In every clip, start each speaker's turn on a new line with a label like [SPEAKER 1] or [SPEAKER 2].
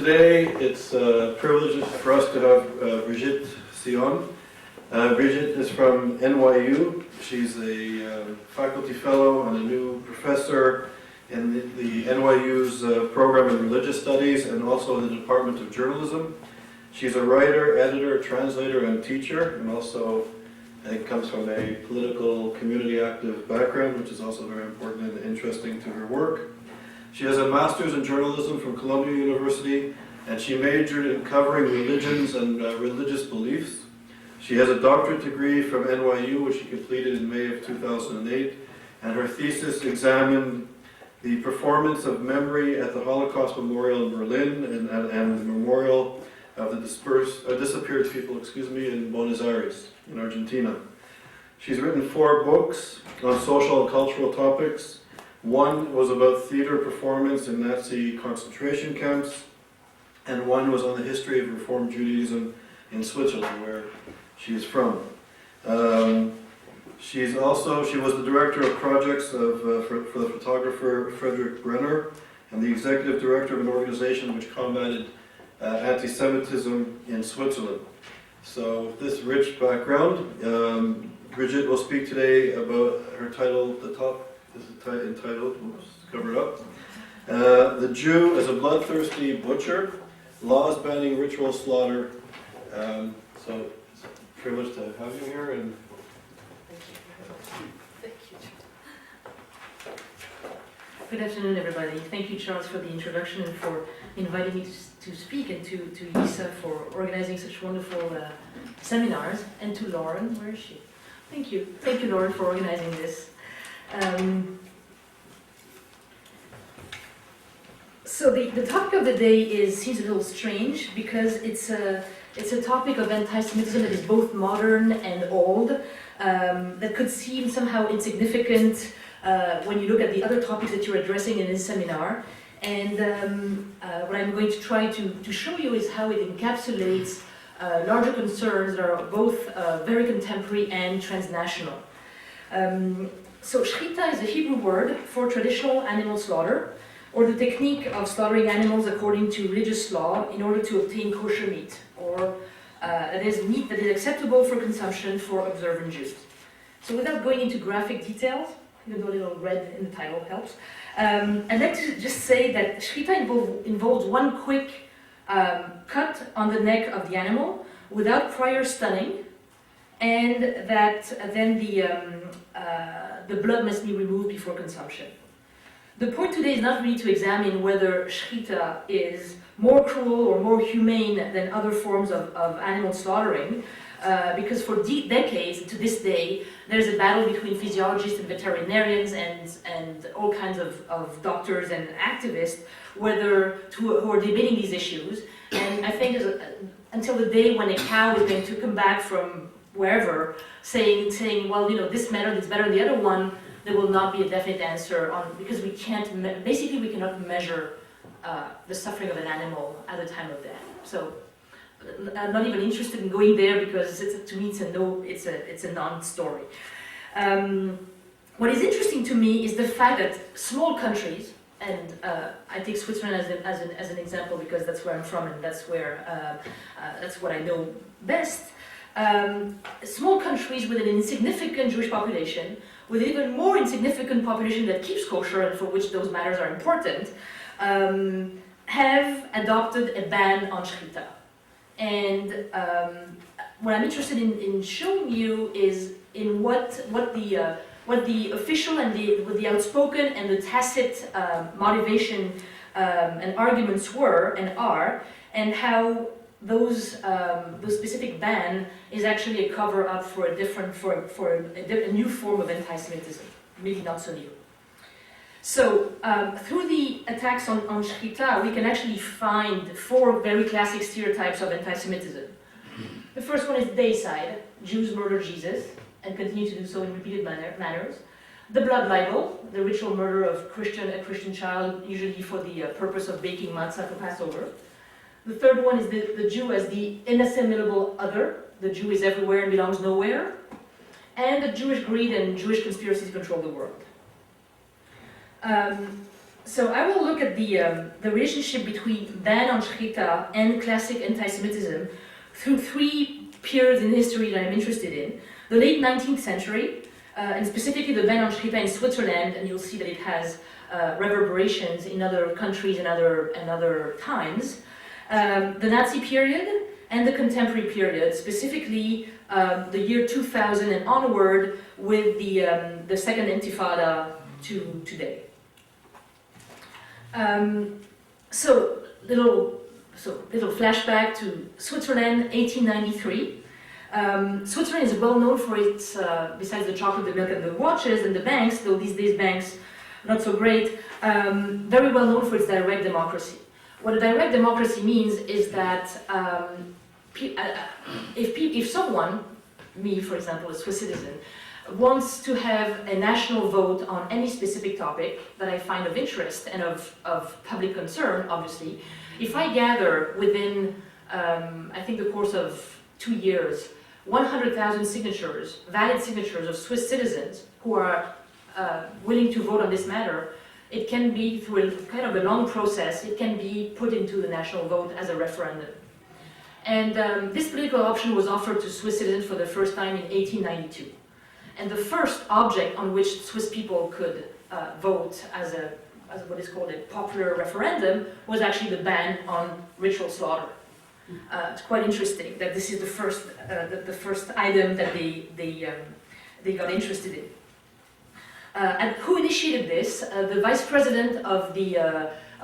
[SPEAKER 1] Today, it's a privilege for us to have Brigitte Sion. Brigitte is from NYU. She's a faculty fellow and a new professor in the NYU's program in religious studies and also in the Department of Journalism. She's a writer, editor, translator, and teacher, and also I think comes from a political community active background, which is also very important and interesting to her work. She has a master's in journalism from Columbia University, and she majored in covering religions and religious beliefs. She has a doctorate degree from NYU, which she completed in May of 2008, and her thesis examined the performance of memory at the Holocaust Memorial in Berlin and the memorial of the disappeared people, in Buenos Aires, in Argentina. She's written 4 books on social and cultural topics. One was about theater performance in Nazi concentration camps, and one was on the history of Reform Judaism in Switzerland, where she is from. She was the director of projects for the photographer Frederick Brenner, and the executive director of an organization which combated anti-Semitism in Switzerland. So with this rich background, Brigitte will speak today about her title, the top is entitled, cover it up, The Jew as a Bloodthirsty Butcher, Laws Banning Ritual Slaughter. So it's a privilege to have you here. And
[SPEAKER 2] Thank you. Good afternoon, everybody. Thank you, Charles, for the introduction and for inviting me to speak, and to Lisa for organizing such wonderful seminars, and to Lauren. Where is she? Thank you. Thank you, Lauren, for organizing this. So the topic of the day seems a little strange because it's a topic of anti-Semitism that is both modern and old, that could seem somehow insignificant when you look at the other topics that you're addressing in this seminar. And what I'm going to try to show you is how it encapsulates larger concerns that are both very contemporary and transnational. So shrita is a Hebrew word for traditional animal slaughter, or the technique of slaughtering animals according to religious law in order to obtain kosher meat, or that is meat that is acceptable for consumption for observant Jews. So without going into graphic details, even though a little red in the title helps, I'd like to just say that shrita involves one quick cut on the neck of the animal without prior stunning, and that then the blood must be removed before consumption. The point today is not really to examine whether shrita is more cruel or more humane than other forms of animal slaughtering, because for decades to this day, there's a battle between physiologists and veterinarians and all kinds of doctors and activists who are debating these issues. And I think until the day when a cow is going to come back from wherever saying, well, this method is better than the other one, there will not be a definite answer because we cannot measure the suffering of an animal at the time of death. So I'm not even interested in going there because to me it's a non-story. What is interesting to me is the fact that small countries, and I take Switzerland as an example because that's where I'm from and that's what I know best. Small countries with an insignificant Jewish population, with an even more insignificant population that keeps kosher and for which those matters are important, have adopted a ban on shrita. And what I'm interested in showing you is in what the official and the outspoken and the tacit motivation and arguments were and are, and how those specific ban is actually a cover-up for a new form of anti-Semitism, maybe not so new. So through the attacks on shrita, we can actually find 4 very classic stereotypes of anti-Semitism. The first one is deicide: Jews murder Jesus and continue to do so in repeated manners. The blood libel, the ritual murder of a Christian child, usually for the purpose of baking matzah for Passover. The third one is the Jew as the inassimilable other. The Jew is everywhere and belongs nowhere. And the Jewish greed and Jewish conspiracy to control the world. So I will look at the relationship between ban on Shechita and classic anti-Semitism through three periods in history that I'm interested in. The late 19th century, and specifically the ban on Shechita in Switzerland, and you'll see that it has reverberations in other countries and other times. The Nazi period and the contemporary period, specifically the year 2000 and onward, with the second Intifada to today. So little flashback to Switzerland, 1893. Switzerland is well known for its, besides the chocolate, the milk, and the watches, and the banks, though these days banks not so great, very well known for its direct democracy. What a direct democracy means is that if someone, me for example, a Swiss citizen, wants to have a national vote on any specific topic that I find of interest and of public concern, obviously, if I gather within, I think the course of 2 years, 100,000 signatures, valid signatures of Swiss citizens who are willing to vote on this matter, it can be, through a kind of a long process, it can be put into the national vote as a referendum. And this political option was offered to Swiss citizens for the first time in 1892. And the first object on which Swiss people could vote as what is called a popular referendum was actually the ban on ritual slaughter. It's quite interesting that this is the first item that they got interested in. And who initiated this? The vice president of the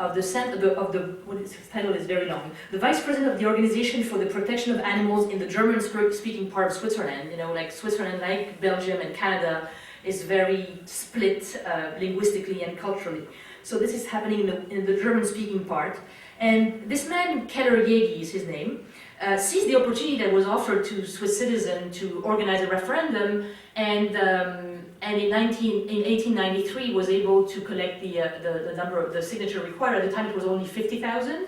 [SPEAKER 2] his title is very long. The vice president of the Organization for the Protection of Animals in the German-speaking part of Switzerland. You know, like Switzerland, like Belgium and Canada, is very split linguistically and culturally. So this is happening in the German-speaking part. And this man, Keller Yegi is his name, seized the opportunity that was offered to Swiss citizens to organize a referendum, and in 1893 was able to collect the number of the signature required. At the time it was only 50,000,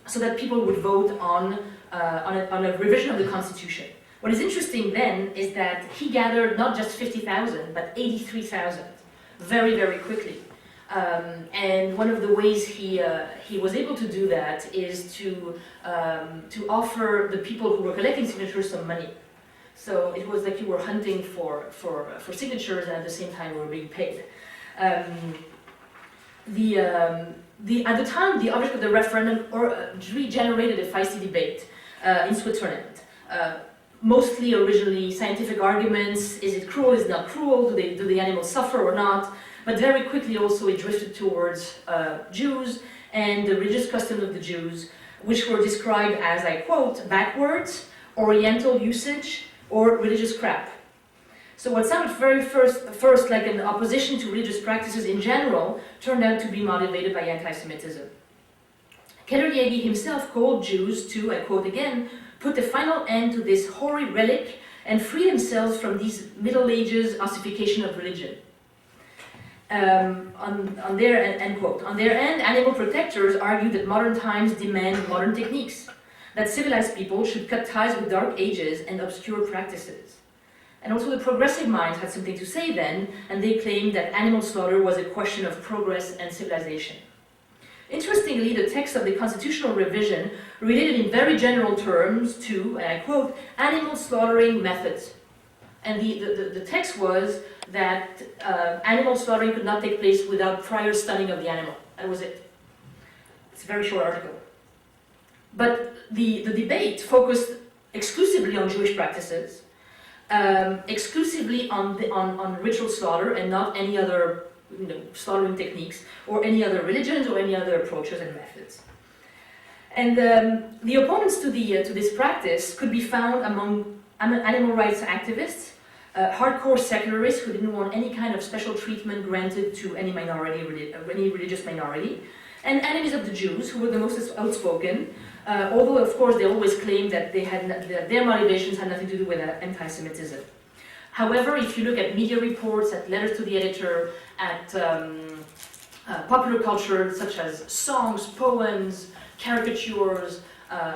[SPEAKER 2] so that people would vote on a revision of the Constitution. What is interesting then is that he gathered not just 50,000 but 83,000 very, very quickly. And one of the ways he was able to do that is to offer the people who were collecting signatures some money. So it was like you were hunting for signatures, and at the same time you were being paid. At the time, the object of the referendum generated a feisty debate in Switzerland. Mostly originally scientific arguments: is it cruel? Is it not cruel? Do the animals suffer or not? But very quickly also it drifted towards Jews and the religious customs of the Jews, which were described as, I quote, backwards, Oriental usage, or religious crap. So what sounded first like an opposition to religious practices in general turned out to be motivated by anti-Semitism. Keller Yegi himself called Jews to, I quote again, put a final end to this hoary relic and free themselves from these Middle Ages ossification of religion. On their end quote. On their end, animal protectors argue that modern times demand modern techniques, that civilized people should cut ties with dark ages and obscure practices. And also the progressive minds had something to say then, and they claimed that animal slaughter was a question of progress and civilization. Interestingly, the text of the constitutional revision related in very general terms to, and I quote, animal slaughtering methods. And the text was that animal slaughtering could not take place without prior stunning of the animal. That was it. It's a very short article. But the debate focused exclusively on Jewish practices, exclusively on ritual slaughter and not any other slaughtering techniques or any other religions or any other approaches and methods. And the opponents to this practice could be found among animal rights activists, hardcore secularists who didn't want any kind of special treatment granted to any minority, any religious minority, and enemies of the Jews, who were the most outspoken, although of course they always claimed that their motivations had nothing to do with anti-Semitism. However, if you look at media reports, at letters to the editor, at popular culture such as songs, poems, caricatures,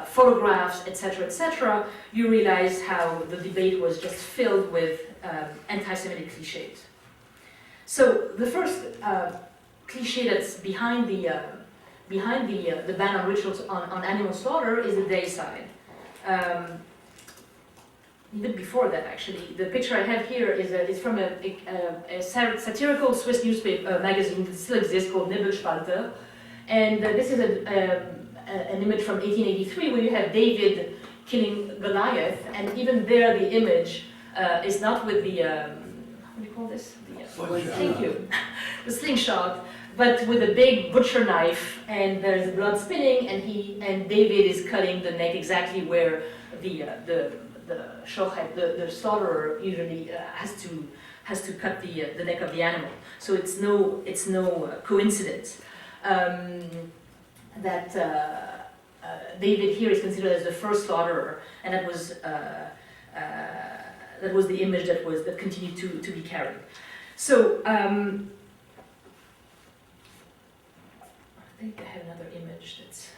[SPEAKER 2] photographs, etc., you realize how the debate was just filled with anti-Semitic cliches. So the first cliché that's behind the ban on rituals on animal slaughter is the day side. Even before that, actually, the picture I have here is from a satirical Swiss newspaper magazine that still exists called Nebelspalter, and this is an image from 1883 where you have David killing Goliath, and even there the image is not with the what do you call this? Thank you, the slingshot, but with a big butcher knife, and there's blood spilling, and David is cutting the neck exactly where the shochet, the slaughterer usually has to cut the neck of the animal. So it's no coincidence that David here is considered as the first slaughterer, and that was the image that continued to be carried. So I think I have another image that's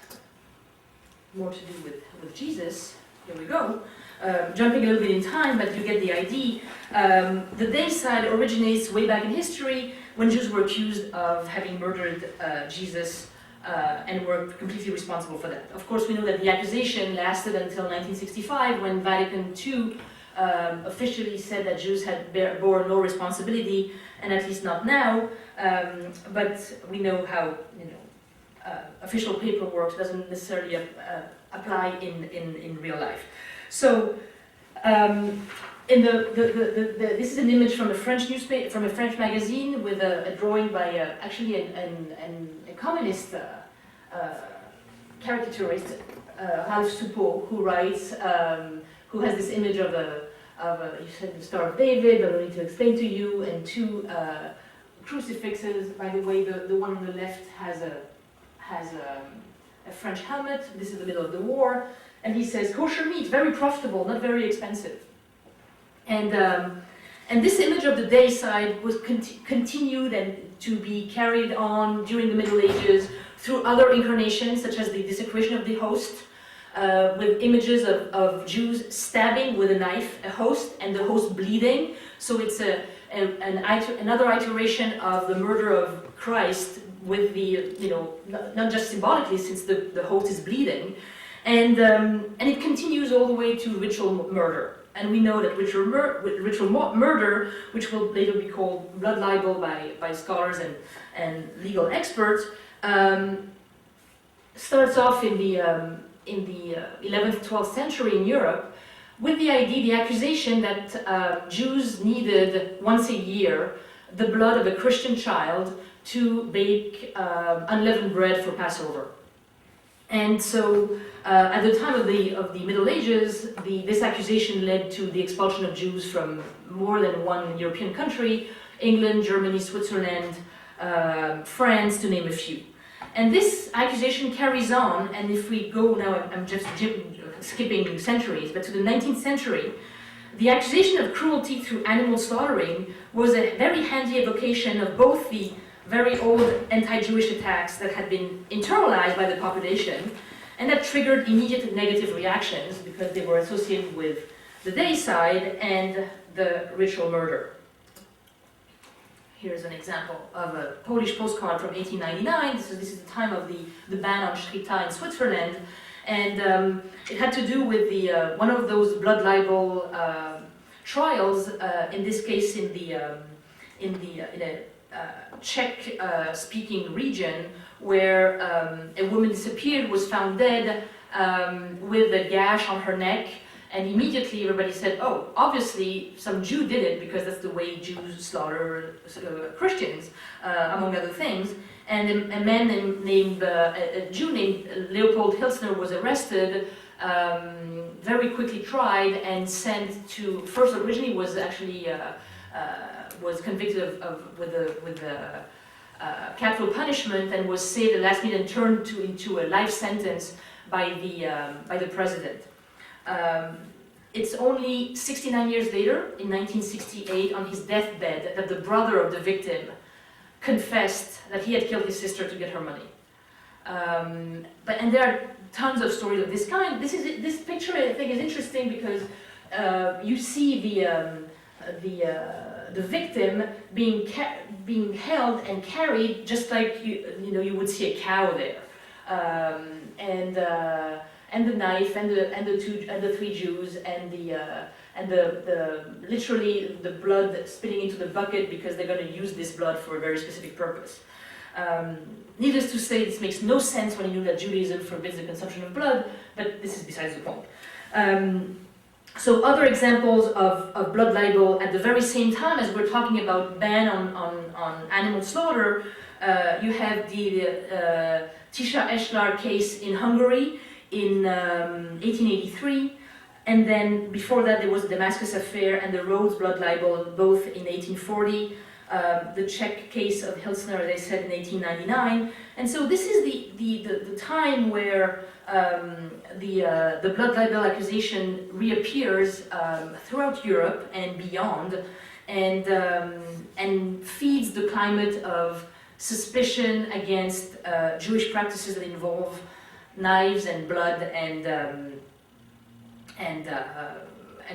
[SPEAKER 2] more to do with Jesus. Here we go. Jumping a little bit in time, but you get the idea. The day side originates way back in history when Jews were accused of having murdered Jesus and were completely responsible for that. Of course, we know that the accusation lasted until 1965 when Vatican II officially said that Jews had bore no responsibility, and at least not now. But we know how official paperwork doesn't necessarily apply in real life. So, this is an image from a French newspaper, from a French magazine, with a drawing by actually a communist caricaturist, Ralph Soupeau, who writes, who has this image of you said the Star of David, I don't need to explain to you, and two crucifixes. By the way, the one on the left has a French helmet. This is the middle of the war. And he says, kosher meat, very profitable, not very expensive. And this image of the day side was continued and to be carried on during the Middle Ages through other incarnations, such as the desecration of the host, with images of Jews stabbing with a knife a host and the host bleeding. So it's another iteration of the murder of Christ with the, not just symbolically, since the host is bleeding. And it continues all the way to ritual murder. And we know that ritual murder, which will later be called blood libel by scholars and legal experts, starts off in the 11th, 12th century in Europe with the accusation that Jews needed once a year the blood of a Christian child to bake unleavened bread for Passover. And so, at the time of the Middle Ages, this accusation led to the expulsion of Jews from more than one European country: England, Germany, Switzerland, France, to name a few. And this accusation carries on, and if we go now, I'm just skipping centuries, but to the 19th century, the accusation of cruelty through animal slaughtering was a very handy evocation of both the very old anti-Jewish attacks that had been internalized by the population and that triggered immediate negative reactions because they were associated with the day side and the ritual murder. Here's an example of a Polish postcard from 1899. This is the time of the ban on Shrita in Switzerland, and it had to do with one of those blood libel trials. In this case, in a Czech-speaking region, where a woman disappeared, was found dead with a gash on her neck, and immediately everybody said, "Oh, obviously some Jew did it because that's the way Jews slaughter Christians," among other things. And a man named a Jew named Leopold Hilsner was arrested, very quickly tried, and sent to. First, originally was actually. Was convicted with capital punishment and was saved at the last minute and turned into a life sentence by the president. It's only 69 years later, in 1968, on his deathbed, that the brother of the victim confessed that he had killed his sister to get her money. And there are tons of stories of this kind. This picture, I think, is interesting because you see the victim being held and carried just like you would see a cow there, and the knife and the three Jews and the literally the blood spitting into the bucket because they're going to use this blood for a very specific purpose. Needless to say, this makes no sense when you know that Judaism forbids the consumption of blood, but this is besides the point. So other examples of blood libel at the very same time as we're talking about ban on animal slaughter, you have the Tisha Eslar case in Hungary in 1883, and then before that there was the Damascus Affair and the Rhodes blood libel, both in 1840. The Czech case of Hilsner, as I said, in 1899. And so this is the time where the blood libel accusation reappears throughout Europe and beyond, and feeds the climate of suspicion against Jewish practices that involve knives and blood and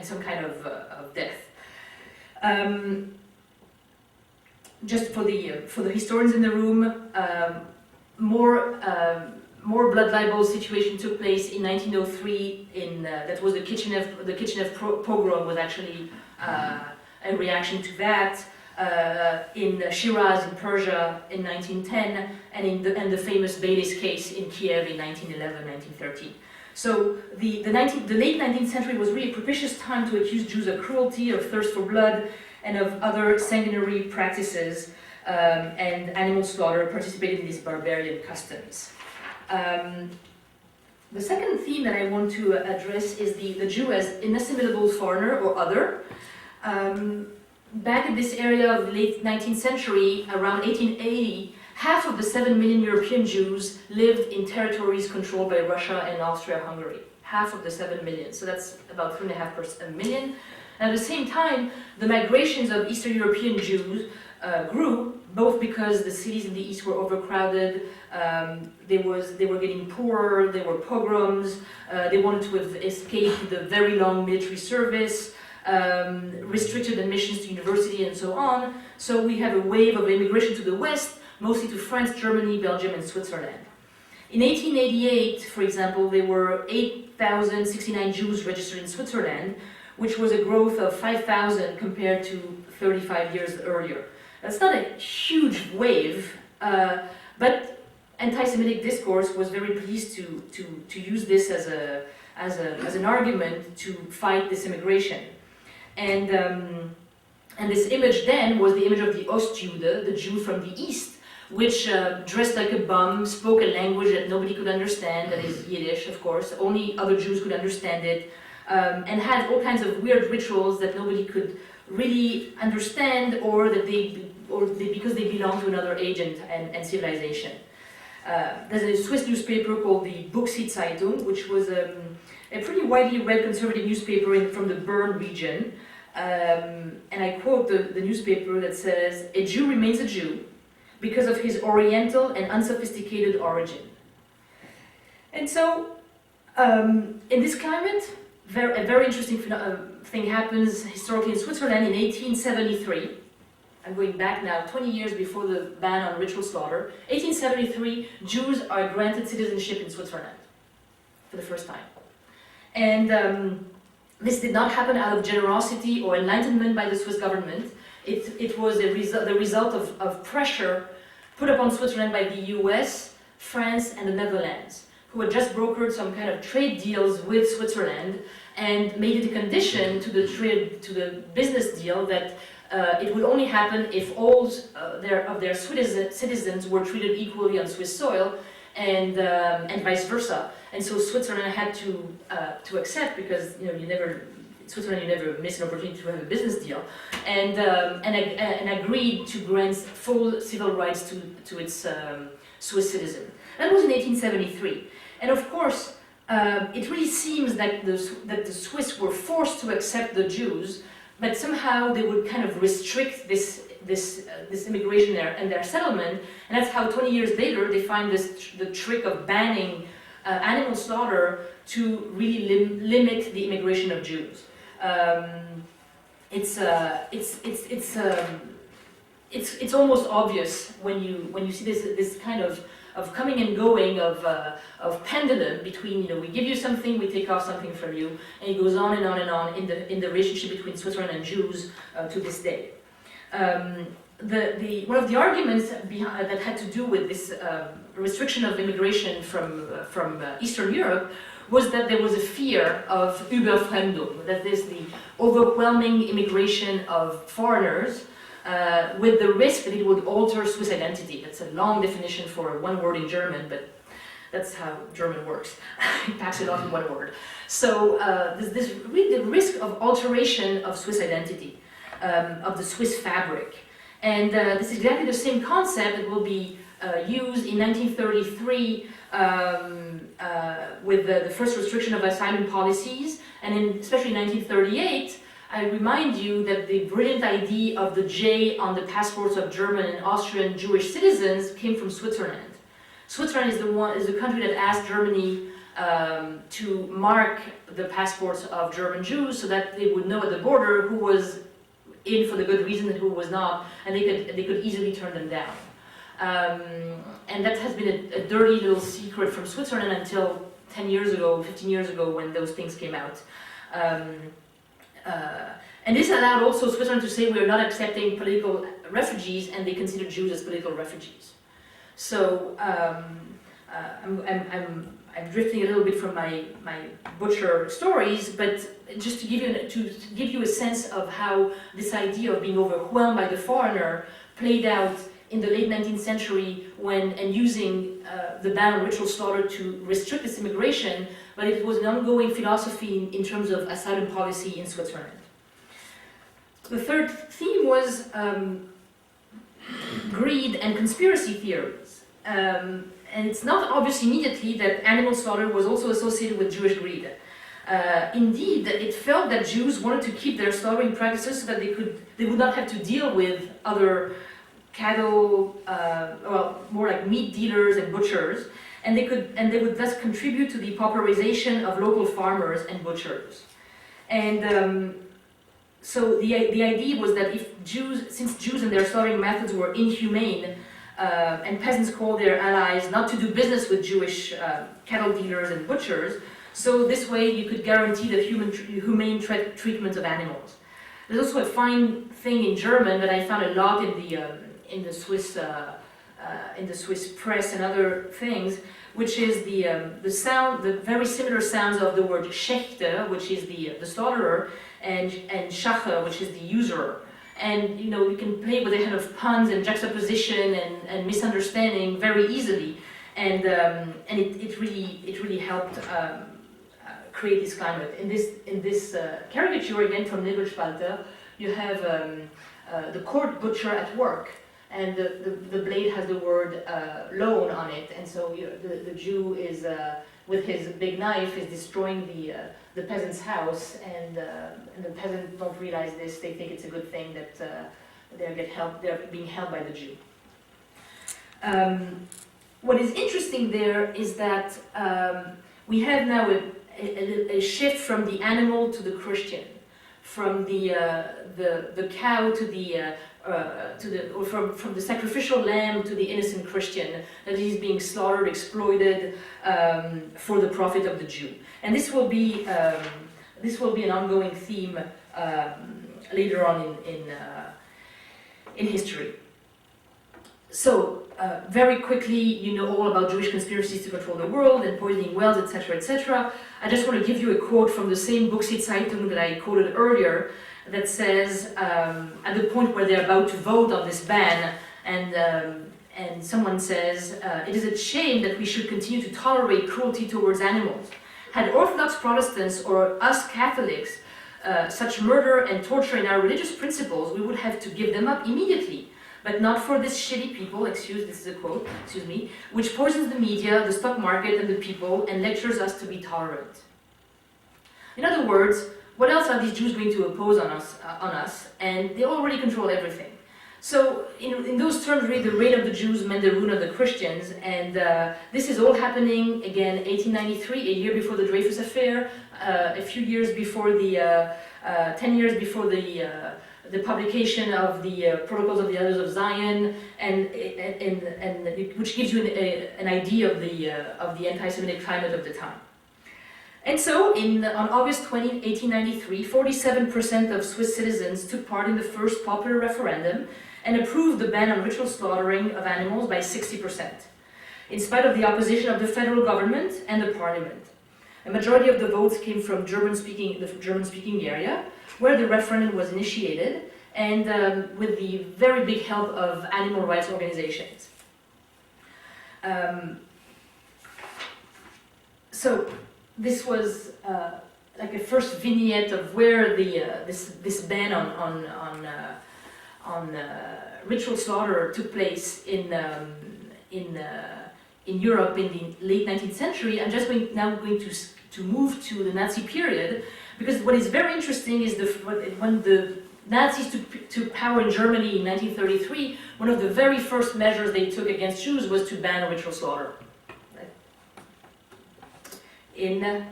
[SPEAKER 2] some kind of death. Just for the historians in the room, more blood libel situation took place in 1903. That was the Kishinev pogrom was actually a reaction to that. In Shiraz in Persia in 1910, and the famous Baylis case in Kiev in 1911, 1913. So the late 19th century was really a propitious time to accuse Jews of cruelty, of thirst for blood, and of other sanguinary practices, and animal slaughter participated in these barbarian customs. The second theme that I want to address is the Jew as inassimilable foreigner or other. Back in this area of the late 19th century, around 1880, half of the 7 million European Jews lived in territories controlled by Russia and Austria-Hungary. Half of the 7 million, so that's about 3.5 million. At the same time, the migrations of Eastern European Jews grew, both because the cities in the East were overcrowded, they were getting poorer, there were pogroms, they wanted to escape the very long military service, restricted admissions to university and so on. So we have a wave of immigration to the West, mostly to France, Germany, Belgium and Switzerland. In 1888, for example, there were 8,069 Jews registered in Switzerland, which was a growth of 5,000 compared to 35 years earlier. That's not a huge wave, but anti-Semitic discourse was very pleased to use this as an argument to fight this immigration. And this image then was the image of the Ostjude, the Jew from the East, which dressed like a bum, spoke a language that nobody could understand, that is Yiddish, of course, only other Jews could understand it, and had all kinds of weird rituals that nobody could really understand, or because they belonged to another age and civilization. There's a Swiss newspaper called the Buchsi-Zeitung, which was a pretty widely read conservative newspaper from the Bern region. And I quote the newspaper that says, "A Jew remains a Jew because of his oriental and unsophisticated origin." And so, in this climate, a very interesting thing happens historically in Switzerland in 1873. I'm going back now 20 years before the ban on ritual slaughter. 1873, Jews are granted citizenship in Switzerland for the first time. And this did not happen out of generosity or enlightenment by the Swiss government. It was the result of pressure put upon Switzerland by the US, France, and the Netherlands, who had just brokered some kind of trade deals with Switzerland and made it a condition to the business deal that it would only happen if all of their citizens were treated equally on Swiss soil, and vice versa. And so Switzerland had to accept, because Switzerland you never miss an opportunity to have a business deal, and agreed to grant full civil rights to its Swiss citizens. That was in 1873, and of course it really seems that the Swiss were forced to accept the Jews, but somehow they would kind of restrict this immigration and their settlement, and that's how 20 years later they find the trick of banning animal slaughter to really limit the immigration of Jews. it's it's almost obvious when you see this kind of coming and going of pendulum between, you know, we give you something, we take off something from you, and it goes on and on and on in the relationship between Switzerland and Jews to this day. One of the arguments behind, that had to do with this restriction of immigration from Eastern Europe was that there was a fear of Überfremdung, that there's the overwhelming immigration of foreigners with the risk that it would alter Swiss identity. That's a long definition for one word in German, but that's how German works. It packs it off in one word. So there's really the risk of alteration of Swiss identity, of the Swiss fabric. And this is exactly the same concept that will be used in 1933 with the first restriction of asylum policies, and especially in 1938, I remind you that the brilliant idea of the J on the passports of German and Austrian Jewish citizens came from Switzerland. Switzerland is the country that asked Germany to mark the passports of German Jews so that they would know at the border who was in for the good reason and who was not, and they could easily turn them down. And that has been a dirty little secret from Switzerland until 10 years ago, 15 years ago, when those things came out. And this allowed also Switzerland to say we are not accepting political refugees, and they consider Jews as political refugees. So I'm drifting a little bit from my butcher stories, but just to give you a sense of how this idea of being overwhelmed by the foreigner played out in the late 19th century and using the ban on ritual slaughter to restrict this immigration, but it was an ongoing philosophy in terms of asylum policy in Switzerland. The third theme was greed and conspiracy theories. And it's not obvious immediately that animal slaughter was also associated with Jewish greed. Indeed, it felt that Jews wanted to keep their slaughtering practices so that they would not have to deal with other cattle, well, more like meat dealers and butchers, and they would thus contribute to the popularization of local farmers and butchers. And so the idea was that since Jews and their slaughtering methods were inhumane, and peasants called their allies not to do business with Jewish cattle dealers and butchers, so this way you could guarantee the humane treatment of animals. There's also a fine thing in German that I found a lot in the Swiss press and other things, which is the very similar sounds of the word Schächter, which is the slaughterer, and Schacher, which is the usurer. And you know, we can play with the kind of puns and juxtaposition and misunderstanding very easily, and it really helped create this climate. In this caricature again from Nebelspalter, you have the court butcher at work, and the blade has the word loan on it, and so the Jew is with his big knife is destroying the peasant's house, and the peasants don't realize this. They think it's a good thing that they're being helped by the Jew. What is interesting there is that we have now a shift from the animal to the Christian, from the cow to from the sacrificial lamb to the innocent Christian, that he's being slaughtered, exploited for the profit of the Jew. And this will be an ongoing theme later on in history. So very quickly, you know all about Jewish conspiracies to control the world and poisoning wells, etc., etc. I just want to give you a quote from the same Buchse-Zeitung that I quoted earlier, that says, at the point where they're about to vote on this ban, and someone says, it is a shame that we should continue to tolerate cruelty towards animals. Had Orthodox Protestants or us Catholics such murder and torture in our religious principles, we would have to give them up immediately. But not for this shitty people, this is a quote, which poisons the media, the stock market, and the people, and lectures us to be tolerant. In other words, what else are these Jews going to impose on us? And they already control everything. So, in those terms, really, the reign of the Jews meant the ruin of the Christians, and this is all happening, again, 1893, a year before the Dreyfus Affair, a few years before the 10 years before the publication of the Protocols of the Elders of Zion, and which gives you an idea of the anti-Semitic climate of the time. And so, on August 20, 1893, 47% of Swiss citizens took part in the first popular referendum and approved the ban on ritual slaughtering of animals by 60%, in spite of the opposition of the federal government and the parliament. A majority of the votes came from the German-speaking area, where the referendum was initiated, and with the very big help of animal rights organizations. So this was like a first vignette of where this ban on ritual slaughter took place in Europe in the late 19th century. I'm just now going to move to the Nazi period, because what is very interesting is when the Nazis took power in Germany in 1933, one of the very first measures they took against Jews was to ban ritual slaughter. Right? On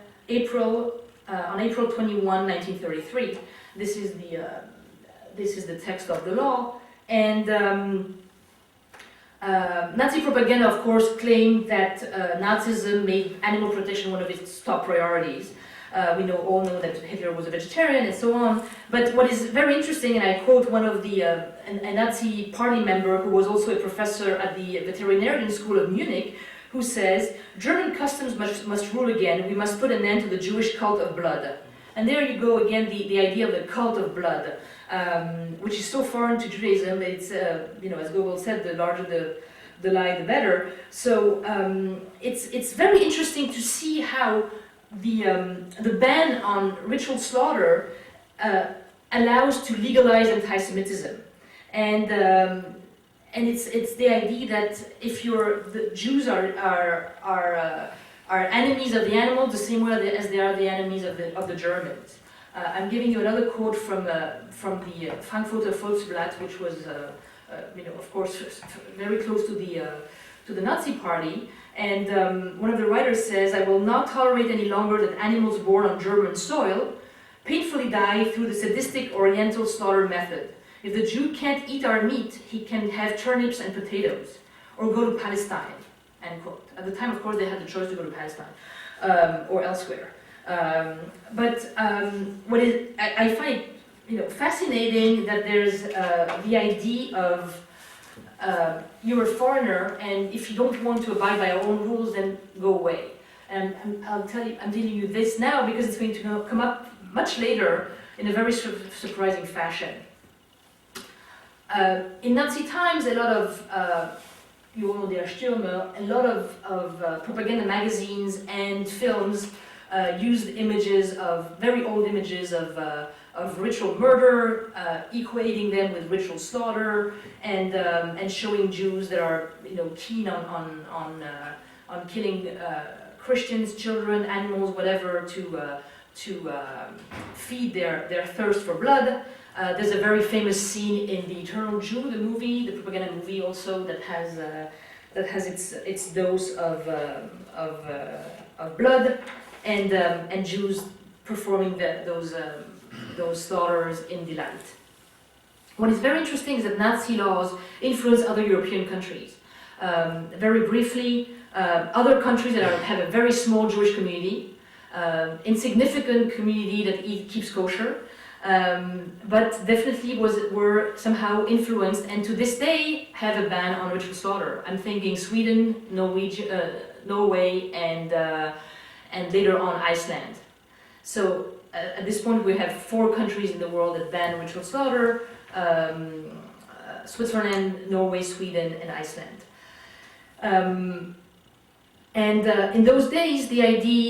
[SPEAKER 2] April 21, 1933, this is the text of the law, and Nazi propaganda, of course, claimed that Nazism made animal protection one of its top priorities. We all know that Hitler was a vegetarian and so on. But what is very interesting, and I quote one of a Nazi party member who was also a professor at the veterinarian school of Munich, who says, "German customs must rule again. We must put an end to the Jewish cult of blood." And there you go again, the idea of the cult of blood, which is so foreign to Judaism. It's, as Gogol said, the larger the lie, the better. So it's very interesting to see how the ban on ritual slaughter allows to legalize anti-Semitism, and it's the idea that if the Jews are enemies of the animal the same way as they are the enemies of the Germans. I'm giving you another quote from the Frankfurter Volksblatt, which was of course very close to the Nazi Party. And one of the writers says, "I will not tolerate any longer that animals born on German soil painfully die through the sadistic Oriental slaughter method. If the Jew can't eat our meat, he can have turnips and potatoes, or go to Palestine," end quote. At the time, of course, they had the choice to go to Palestine or elsewhere. But what I find fascinating that there's the idea of you're a foreigner, and if you don't want to abide by our own rules, then go away. And I'm telling you this now because it's going to come up much later in a very surprising fashion. In Nazi times, a lot of Der Stürmer, a lot of propaganda magazines and films used very old images of ritual murder, equating them with ritual slaughter, and showing Jews that are keen on killing Christians, children, animals, whatever, to feed their thirst for blood. There's a very famous scene in The Eternal Jew, the movie, the propaganda movie also, that has its dose of blood, and Jews performing those slaughters in delight. What is very interesting is that Nazi laws influence other European countries. Very briefly, other countries that have a very small Jewish community, insignificant community that keeps kosher, but definitely were somehow influenced, and to this day have a ban on ritual slaughter. I'm thinking Sweden, Norway, and later on Iceland. So at this point we have 4 countries in the world that ban ritual slaughter: Switzerland, Norway, Sweden, and Iceland. In those days, the idea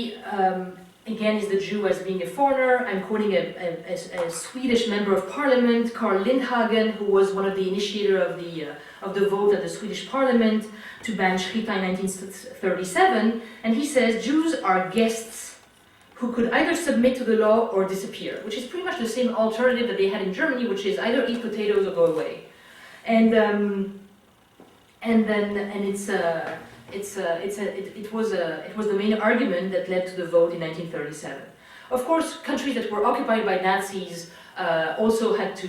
[SPEAKER 2] again is the Jew as being a foreigner. I'm quoting a Swedish member of parliament, Carl Lindhagen, who was one of the initiator of the vote at the Swedish parliament to ban Shrita in 1937, and he says Jews are guests who could either submit to the law or disappear, which is pretty much the same alternative that they had in Germany, which is either eat potatoes or go away. It was the main argument that led to the vote in 1937. Of course, countries that were occupied by Nazis also had to,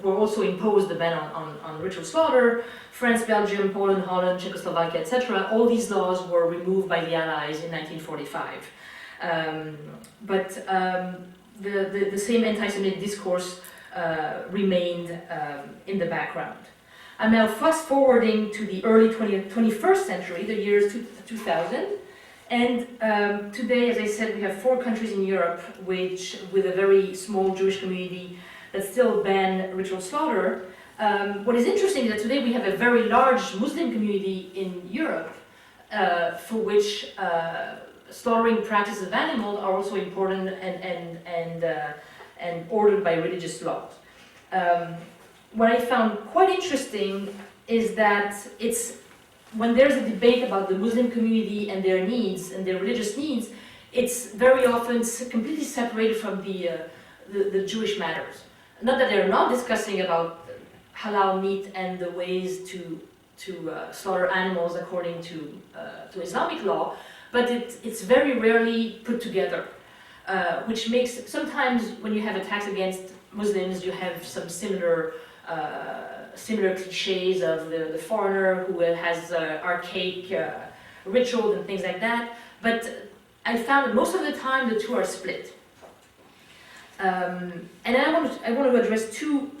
[SPEAKER 2] were also imposed the ban on ritual slaughter. France, Belgium, Poland, Holland, Czechoslovakia, etc. All these laws were removed by the Allies in 1945. The same anti-Semitic discourse remained in the background. I'm now fast forwarding to the early 21st century, the years 2000, and today, as I said, we have 4 countries in Europe with a very small Jewish community that still ban ritual slaughter. What is interesting is that today we have a very large Muslim community in Europe for which slaughtering practices of animals are also important and ordered by religious laws. What I found quite interesting is that when there's a debate about the Muslim community and their needs and their religious needs, it's very often completely separated from the Jewish matters. Not that they're not discussing about halal meat and the ways to slaughter animals according to Islamic law, but it's very rarely put together, which makes, sometimes when you have attacks against Muslims, you have some similar cliches of the foreigner who has archaic rituals and things like that, but I found that most of the time the two are split. And I want to address two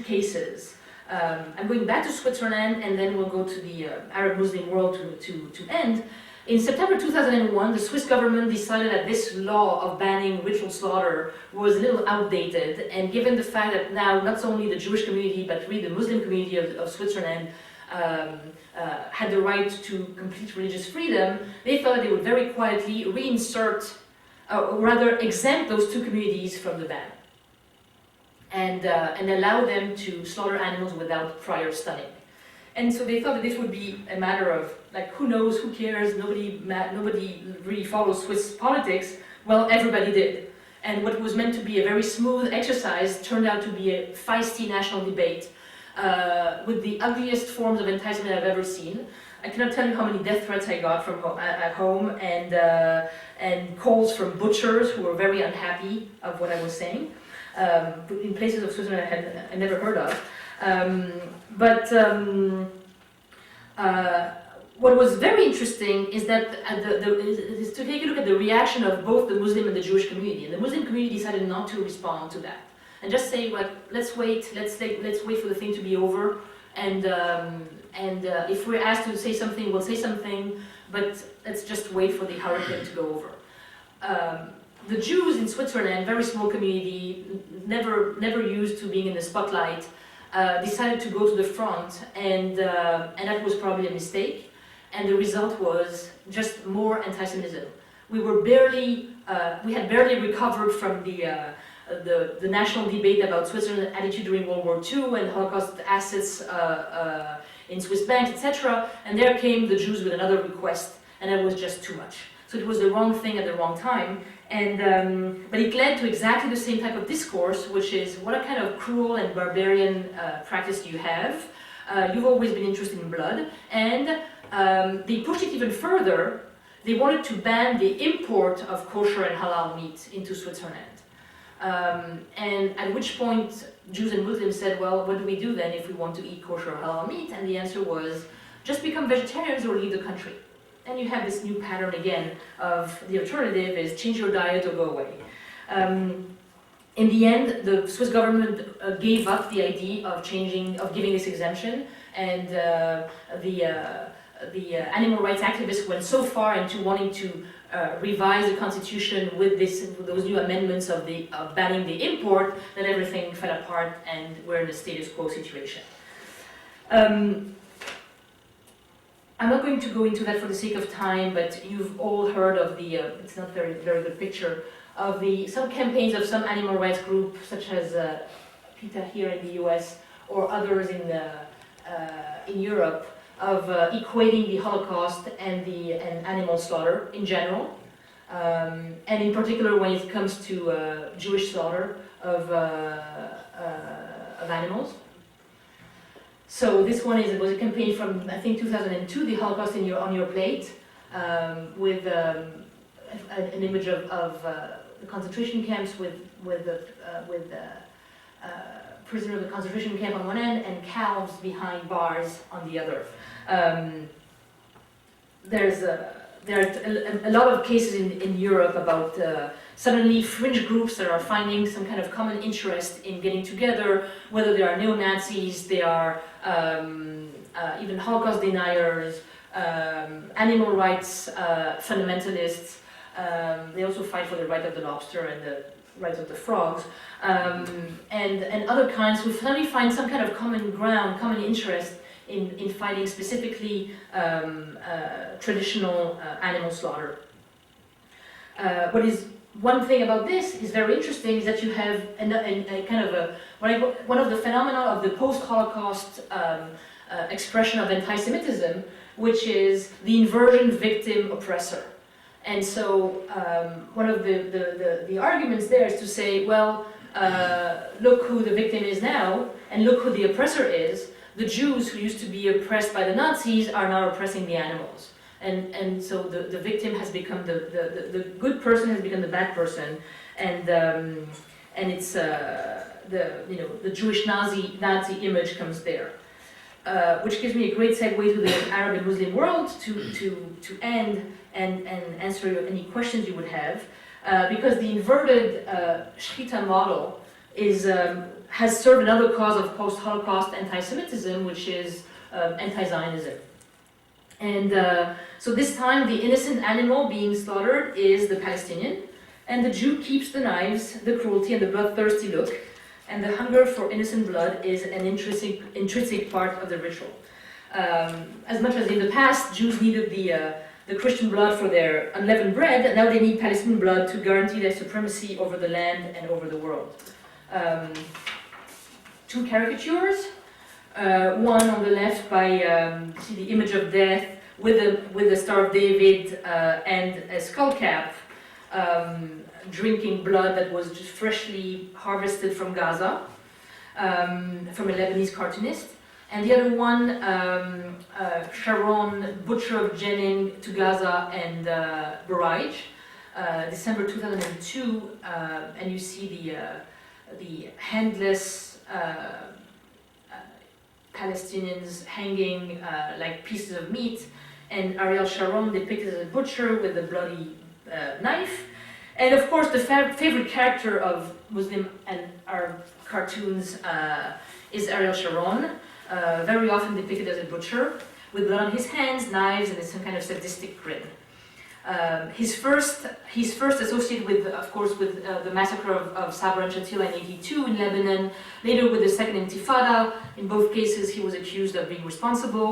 [SPEAKER 2] cases. I'm going back to Switzerland, and then we'll go to the Arab Muslim world to end. In September 2001, the Swiss government decided that this law of banning ritual slaughter was a little outdated, and given the fact that now not only the Jewish community, but really the Muslim community of Switzerland had the right to complete religious freedom, they thought they would very quietly reinsert, or rather exempt those two communities from the ban, and allow them to slaughter animals without prior stunning. And so they thought that this would be a matter of, like, who knows, who cares, nobody really follows Swiss politics. Well, everybody did. And what was meant to be a very smooth exercise turned out to be a feisty national debate with the ugliest forms of anti-Semitism I've ever seen. I cannot tell you how many death threats I got from at home, and calls from butchers who were very unhappy of what I was saying, in places of Switzerland I never heard of. What was very interesting is that is to take a look at the reaction of both the Muslim and the Jewish community. And the Muslim community decided not to respond to that, and just say, like, let's wait for the thing to be over, and if we're asked to say something, we'll say something, but let's just wait for the hurricane to go over. The Jews in Switzerland, very small community, never used to being in the spotlight, decided to go to the front, and that was probably a mistake. And the result was just more anti-Semitism. We had barely recovered from the national debate about Switzerland's attitude during World War II and Holocaust assets in Swiss banks, etc. And there came the Jews with another request, and it was just too much. So it was the wrong thing at the wrong time. And but it led to exactly the same type of discourse, which is, what a kind of cruel and barbarian practice do you have? You've always been interested in blood. And they pushed it even further. They wanted to ban the import of kosher and halal meat into Switzerland. And at which point Jews and Muslims said, well, what do we do then if we want to eat kosher or halal meat? And the answer was, just become vegetarians or leave the country. And you have this new pattern again of the alternative is change your diet or go away. In the end, the Swiss government gave up the idea of giving this exemption, and the animal rights activists went so far into wanting to revise the constitution with those new amendments of banning the import that everything fell apart, and we're in a status quo situation. I'm not going to go into that for the sake of time, but you've all heard of it's not very good picture, of some campaigns of some animal rights group, such as PETA here in the US, or others in Europe, of equating the Holocaust and animal slaughter in general, and in particular when it comes to Jewish slaughter of animals. So this one was a campaign from, I think, 2002, the Holocaust on your plate, with an image of the concentration camps with prisoners of the concentration camp on one end and calves behind bars on the other. There are a lot of cases in Europe about suddenly fringe groups that are finding some kind of common interest in getting together, whether they are neo-Nazis, they are even Holocaust deniers, animal rights fundamentalists. They also fight for the right of the lobster and the rights of the frogs, and other kinds who suddenly find some kind of common ground, common interest in fighting specifically traditional animal slaughter. What is one thing about this is very interesting is that you have a kind of one of the phenomena of the post-Holocaust expression of anti-Semitism, which is the inversion victim-oppressor. And so one of the arguments there is to say, well, look who the victim is now, and look who the oppressor is. The Jews who used to be oppressed by the Nazis are now oppressing the animals. And so the victim has become the good person has become the bad person, and it's the Jewish Nazi image comes there, which gives me a great segue to the Arab and Muslim world to end and answer any questions you would have, because the inverted Shechita model has served another cause of post-Holocaust anti-Semitism, which is anti-Zionism. And so this time the innocent animal being slaughtered is the Palestinian, and the Jew keeps the knives, the cruelty, and the bloodthirsty look, and the hunger for innocent blood is an intrinsic part of the ritual. As much as in the past, Jews needed the Christian blood for their unleavened bread, now they need Palestinian blood to guarantee their supremacy over the land and over the world. Two caricatures. One on the left by see the image of death with the Star of David and a skull cap, drinking blood that was just freshly harvested from Gaza, from a Lebanese cartoonist. And the other one, Sharon, butcher of Jenin to Gaza and Barrage, December 2002, and you see the handless Palestinians hanging like pieces of meat, and Ariel Sharon depicted as a butcher with a bloody knife. And of course, the favorite character of Muslim and Arab cartoons is Ariel Sharon, very often depicted as a butcher, with blood on his hands, knives, and some kind of sadistic grin. He's first associated with, of course, with the massacre of Sabra and Shatila in '82 in Lebanon. Later, with the Second Intifada. In both cases, he was accused of being responsible.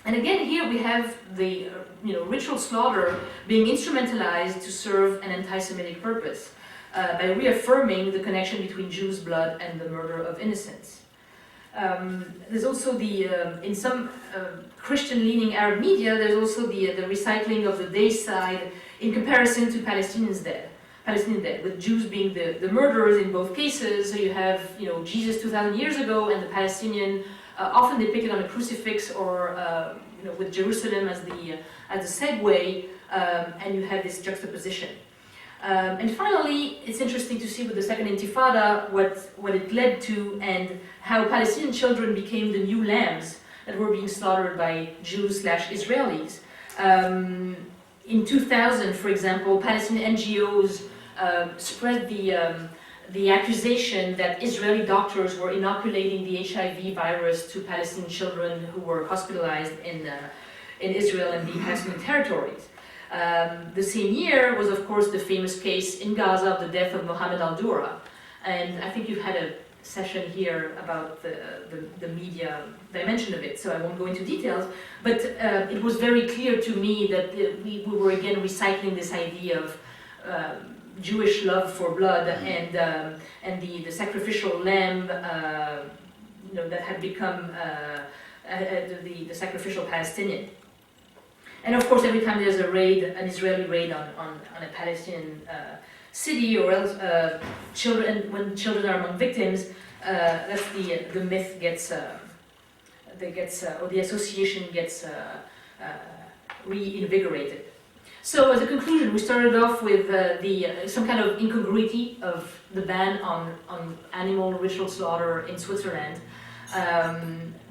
[SPEAKER 2] And again, here we have the ritual slaughter being instrumentalized to serve an anti-Semitic purpose by reaffirming the connection between Jews' blood and the murder of innocents. There's also in some Christian-leaning Arab media, there's also the recycling of the day side in comparison to Palestinian dead, with Jews being the murderers in both cases. So you have Jesus 2,000 years ago, and the Palestinian often depicted on a crucifix or with Jerusalem as the segue, and you have this juxtaposition. And finally, it's interesting to see with the Second Intifada what it led to and how Palestinian children became the new lambs that were being slaughtered by Jews/Israelis. In 2000, for example, Palestinian NGOs spread the accusation that Israeli doctors were inoculating the HIV virus to Palestinian children who were hospitalized in Israel and the Palestinian territories. The same year was, of course, the famous case in Gaza of the death of Mohammed al-Dura. And I think you've had a session here about the media dimension of it, so I won't go into details. But it was very clear to me that we were again recycling this idea of Jewish love for blood and the sacrificial lamb that had become the sacrificial Palestinian. And of course, every time there's a raid, an Israeli raid on a Palestinian city, or else when children are among victims, that's the myth gets or the association gets reinvigorated. So as a conclusion, we started off with some kind of incongruity of the ban on animal ritual slaughter in Switzerland,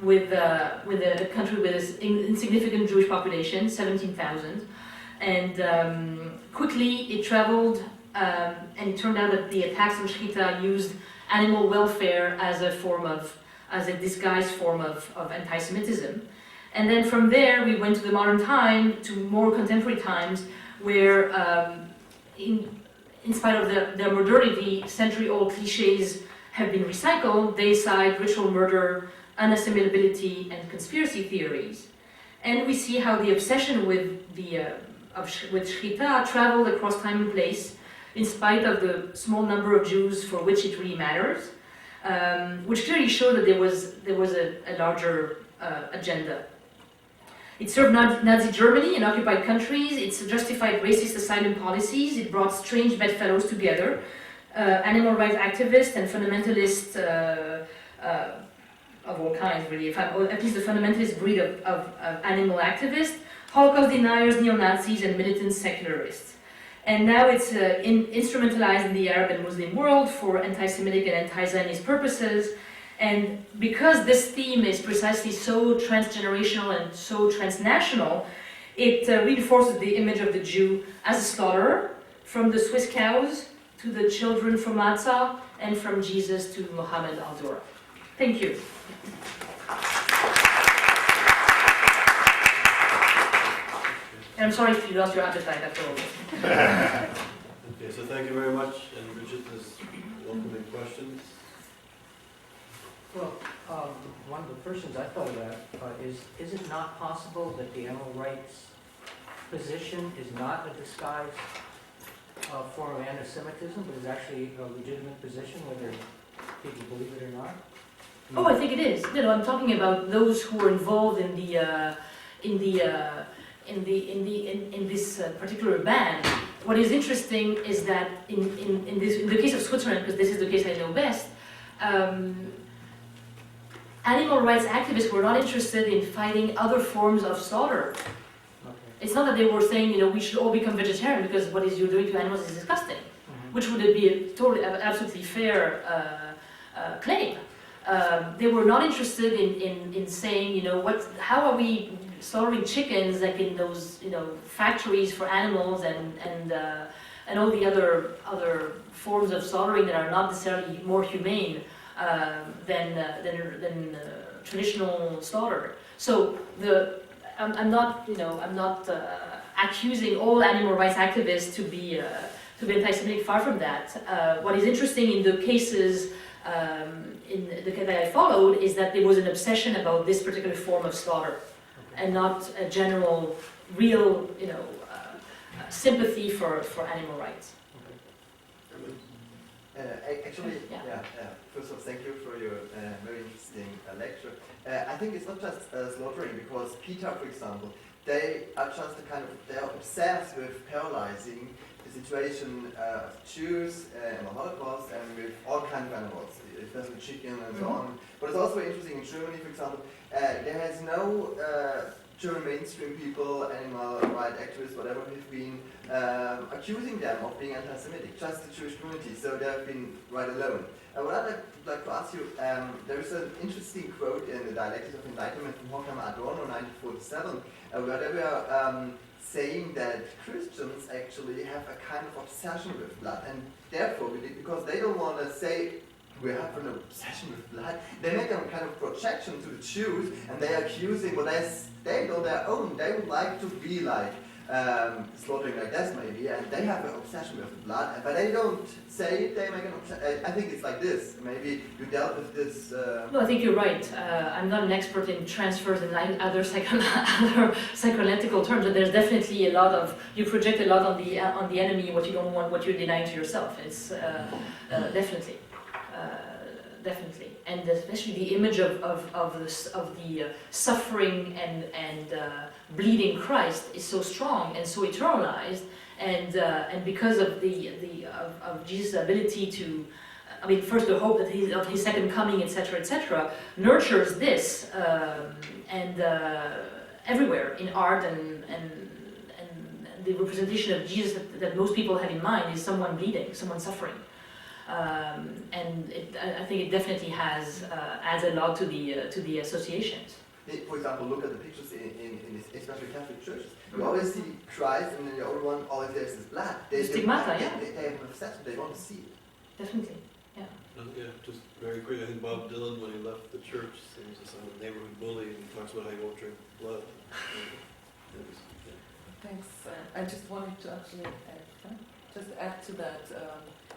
[SPEAKER 2] with a country with an insignificant Jewish population, 17,000, and quickly it traveled, and it turned out that the attacks on Shechita used animal welfare as a disguised form of anti-Semitism. And then from there we went to the modern time, to more contemporary times, where in spite of their modernity, century-old cliches have been recycled. They cite ritual murder, unassimilability, and conspiracy theories. And we see how the obsession with Shechita traveled across time and place, in spite of the small number of Jews for which it really matters, which clearly showed that there was a larger agenda. It served Nazi Germany and occupied countries. It justified racist asylum policies. It brought strange bedfellows together, animal rights activists and fundamentalists of all kinds, really. At least the fundamentalist breed of animal activists, Holocaust deniers, neo-Nazis, and militant secularists. And now it's instrumentalized in the Arab and Muslim world for anti-Semitic and anti-Zionist purposes. And because this theme is precisely so transgenerational and so transnational, it reinforces the image of the Jew as a slaughterer, from the Swiss cows to the children from Matzah, and from Jesus to Muhammad al-Dura. Thank you. And I'm sorry if you lost your appetite after all this.
[SPEAKER 1] Okay, so thank you very much, and Brigitte is welcoming questions.
[SPEAKER 3] Well, one of the first things I thought about is it not possible that the animal rights position is not a disguised form of anti-Semitism, but is actually a legitimate position, whether people believe it or not?
[SPEAKER 2] Oh, I think it is. You know, I'm talking about those who are involved in this particular ban. What is interesting is that in the case of Switzerland, because this is the case I know best, animal rights activists were not interested in fighting other forms of slaughter.
[SPEAKER 3] Okay.
[SPEAKER 2] It's not that they were saying, you know, we should all become vegetarian because what is you're doing to animals is disgusting, which would be a totally, absolutely fair claim. They were not interested in saying, you know, how are we slaughtering chickens, like in those, you know, factories for animals, and all the other forms of slaughtering that are not necessarily more humane than traditional slaughter. So I'm not accusing all animal rights activists to be anti-Semitic. Far from that. What is interesting in the cases in the case that I followed is that there was an obsession about this particular form of slaughter, and not a general, real, you know, sympathy for animal rights.
[SPEAKER 4] Actually, first of all, thank you for your very interesting lecture. I think it's not just slaughtering, because PETA, for example, they are obsessed with paralyzing the situation of Jews in the Holocaust and with all kinds of animals, especially chicken and so on. But it's also interesting in Germany, for example, there has no German mainstream people, animal rights activists, whatever, have been accusing them of being anti-Semitic, just the Jewish community, so they have been right alone. What I'd like to ask you, there is an interesting quote in the Dialectics of Enlightenment from Horkheimer Adorno, 1947, where they were saying that Christians actually have a kind of obsession with blood, and therefore, because they don't want to say we have an obsession with blood, they make a kind of projection to the Jews, and they are accusing what they state on their own. They would like to be like slaughtering like this maybe, and they have an obsession with blood, but they don't say it, they make an obsession. I think it's like this. Maybe you dealt with this.
[SPEAKER 2] No, I think you're right. I'm not an expert in transfers and other psychoanalytical terms, but there's definitely a lot of, you project a lot on the enemy, what you don't want, what you're denying to yourself. It's definitely. Definitely, and especially the image of the suffering and bleeding Christ is so strong and so eternalized, and because of of Jesus' ability to, I mean, first the hope that of his second coming, etc., nurtures this and everywhere in art and the representation of Jesus that most people have in mind is someone bleeding, someone suffering. And I think it definitely adds a lot to the associations.
[SPEAKER 4] For example, look at the pictures in especially Catholic churches. You always see Christ, and then the other one, always there's this blood.
[SPEAKER 2] Stigmata, yeah.
[SPEAKER 4] They have an obsession, they want to see it.
[SPEAKER 2] Definitely, yeah.
[SPEAKER 1] Yeah, just very quick, I think Bob Dylan, when he left the church, he was a neighborhood bully, and he talks about how he won't drink blood.
[SPEAKER 5] Thanks. I just wanted to actually add to that.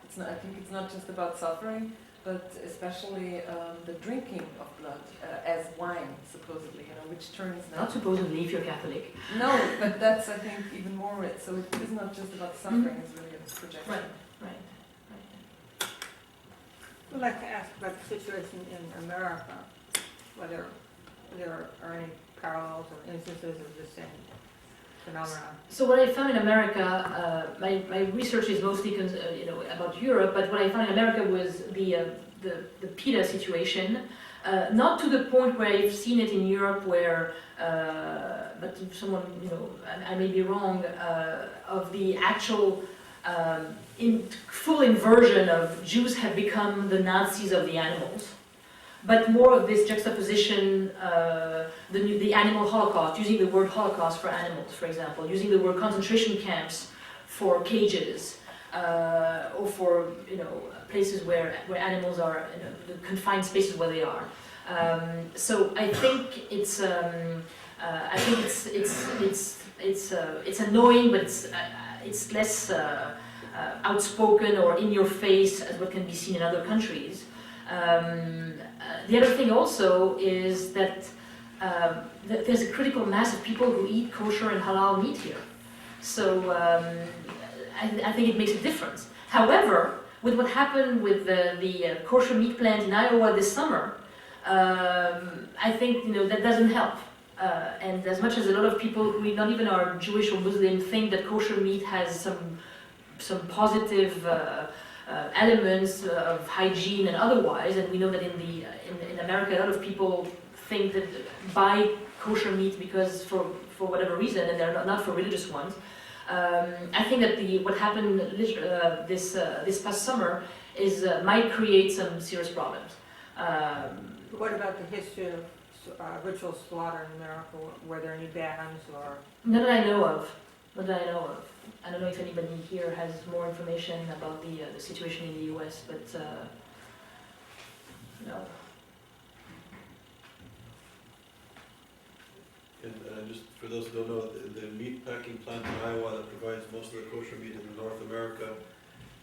[SPEAKER 5] It's not, I think it's not just about suffering, but especially the drinking of blood as wine, supposedly, which turns
[SPEAKER 2] Not supposedly if you're Catholic.
[SPEAKER 5] No, but that's, I think, even more it. So it is not just about suffering, it's really a projection.
[SPEAKER 2] Right.
[SPEAKER 6] I'd like to ask about the situation in America, whether there are any parallels or instances of the same phenomenon.
[SPEAKER 2] So what I found in America, my research is mostly about Europe, but what I found in America was the PETA situation. Not to the point where I've seen it in Europe, where, but someone, I may be wrong, of the actual full inversion of Jews have become the Nazis of the animals. But more of this juxtaposition, the animal holocaust, using the word holocaust for animals, for example, using the word concentration camps for cages, or for places where animals are, the confined spaces where they are. So I think it's annoying, but it's less outspoken or in your face as what can be seen in other countries. The other thing also is that there's a critical mass of people who eat kosher and halal meat here. So I think it makes a difference. However, with what happened with the kosher meat plant in Iowa this summer, I think that doesn't help. And as much as a lot of people who not even are Jewish or Muslim think that kosher meat has some positive elements of hygiene and otherwise, and we know that in America a lot of people think that buy kosher meat because for whatever reason, and they're not for religious ones. I think that what happened this past summer might create some serious problems.
[SPEAKER 6] What about the history of ritual slaughter in America? Were there any bans or?
[SPEAKER 2] None that I know of. I don't know if anybody here has more information about the situation in the U.S., but no.
[SPEAKER 1] And just for those who don't know, the meat packing plant in Iowa that provides most of the kosher meat in North America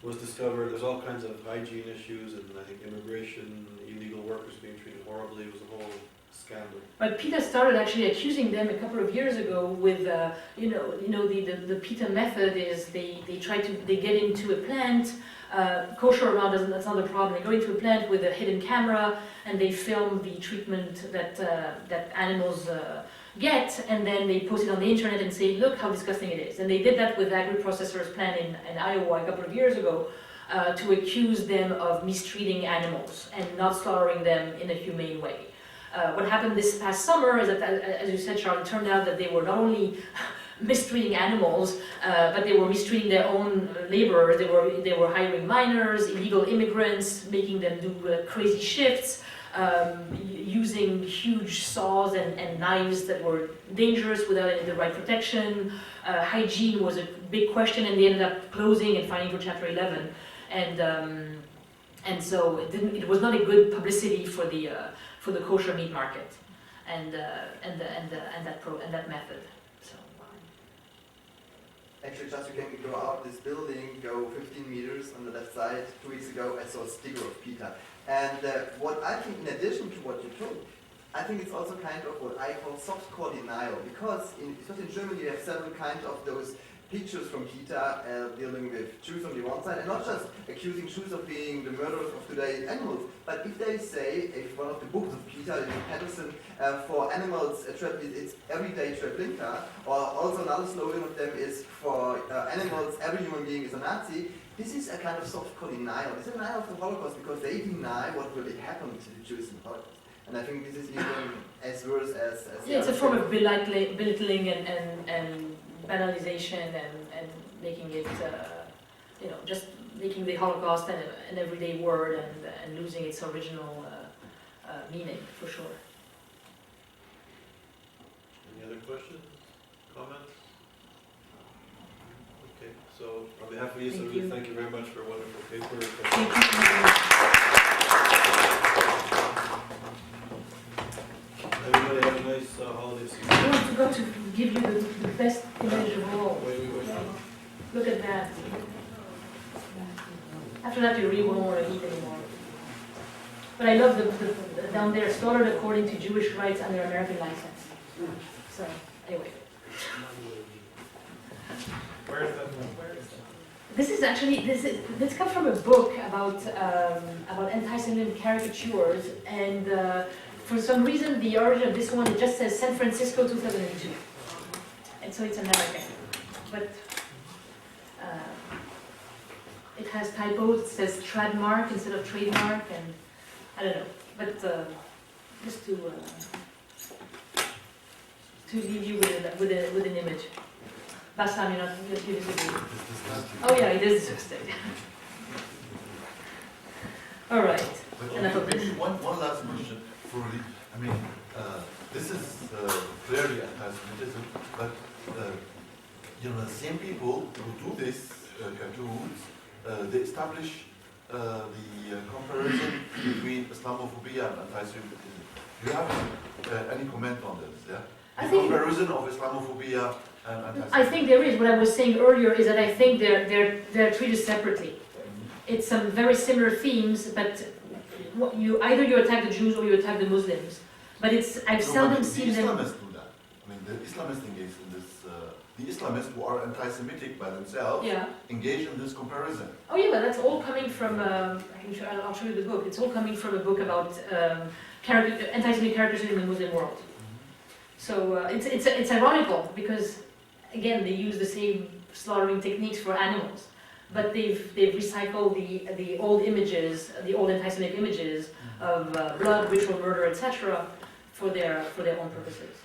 [SPEAKER 1] was discovered. There's all kinds of hygiene issues, and I think immigration, illegal workers being treated horribly. It was a whole scandal.
[SPEAKER 2] But PETA started actually accusing them a couple of years ago with, the PETA method is they get into a plant, kosher around that's not a problem. They go into a plant with a hidden camera and they film the treatment that animals get, and then they post it on the internet and say, look how disgusting it is. And they did that with the agri-processors plant in Iowa a couple of years ago to accuse them of mistreating animals and not slaughtering them in a humane way. What happened this past summer is that, as you said, Charlotte, it turned out that they were not only mistreating animals, but they were mistreating their own laborers. They were hiring minors, illegal immigrants, making them do crazy shifts, using huge saws and knives that were dangerous without the right protection. Hygiene was a big question, and they ended up closing and filing for Chapter 11. And so it was not a good publicity for the kosher meat market, and that method. So.
[SPEAKER 4] Actually, just you can go out this building, go 15 meters on the left side. 2 weeks ago, I saw a sticker of PETA. And what I think, in addition to what you told, I think it's also kind of what I call softcore denial, because especially in Germany, you have several kinds of those pictures from PETA dealing with Jews on the one side, and not just accusing Jews of being the murderers of today's animals, but if they say, if one of the books of PETA, Patterson, for animals, it's everyday Treblinka, or also another slogan of them is for animals, every human being is a Nazi. This is a kind of softcore denial. It's a denial of the Holocaust because they deny what really happened to the Jews in the Holocaust. And I think this is even as worse as
[SPEAKER 2] yeah, it's a form of belittling and banalization and making it, just making the Holocaust an everyday word and losing its original meaning, for sure.
[SPEAKER 1] Any other questions, comments? Okay, so on behalf of
[SPEAKER 2] Thank
[SPEAKER 1] ESW,
[SPEAKER 2] you.
[SPEAKER 1] thank you very much for a wonderful paper.
[SPEAKER 2] Thank you very much.
[SPEAKER 1] Everybody have a nice holiday season.
[SPEAKER 2] Oh, I forgot to give you the best image of all.
[SPEAKER 1] Wait.
[SPEAKER 2] Look at that. After that, you really won't want to eat anymore. But I love the down there, slaughtered according to Jewish rights under American license. So, anyway.
[SPEAKER 1] Where is that from?
[SPEAKER 2] This is actually, this comes from a book about anti-Semitic caricatures, and for some reason the origin of this one, it just says San Francisco 2002. And so it's American. But it has typos, it says trademark instead of trademark, and I don't know. But just to leave you with an image. Bassam, you disagree. Oh yeah, it is disgusting. All right. Enough of this.
[SPEAKER 7] Maybe one last question for the, I mean, this is clearly anti-Semitism, but the same people who do this cartoons, they establish the comparison between Islamophobia and anti-Semitism. Do you have any comment on this? Yeah,
[SPEAKER 2] I
[SPEAKER 7] the
[SPEAKER 2] think-
[SPEAKER 7] comparison of Islamophobia and anti-Semitism.
[SPEAKER 2] I think there is. What I was saying earlier is that I think they're treated separately. It's some very similar themes, but you attack the Jews or you attack the Muslims. But I've seldom seen
[SPEAKER 7] the
[SPEAKER 2] them.
[SPEAKER 7] Islamists do that. I mean, the Islamists engage in this. The Islamists who are anti-Semitic by themselves
[SPEAKER 2] Yeah.
[SPEAKER 7] engage in this comparison.
[SPEAKER 2] Oh yeah, but that's all coming from. I'll show you the book. It's all coming from a book about anti-Semitic caricatures in the Muslim world. So it's ironical because again they use the same slaughtering techniques for animals, but they've recycled the old images, the old anti-Semitic images of blood, ritual murder, etc., for their own purposes.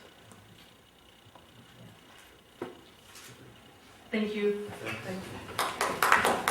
[SPEAKER 2] Thank you.
[SPEAKER 1] Thank you.
[SPEAKER 5] Thank you.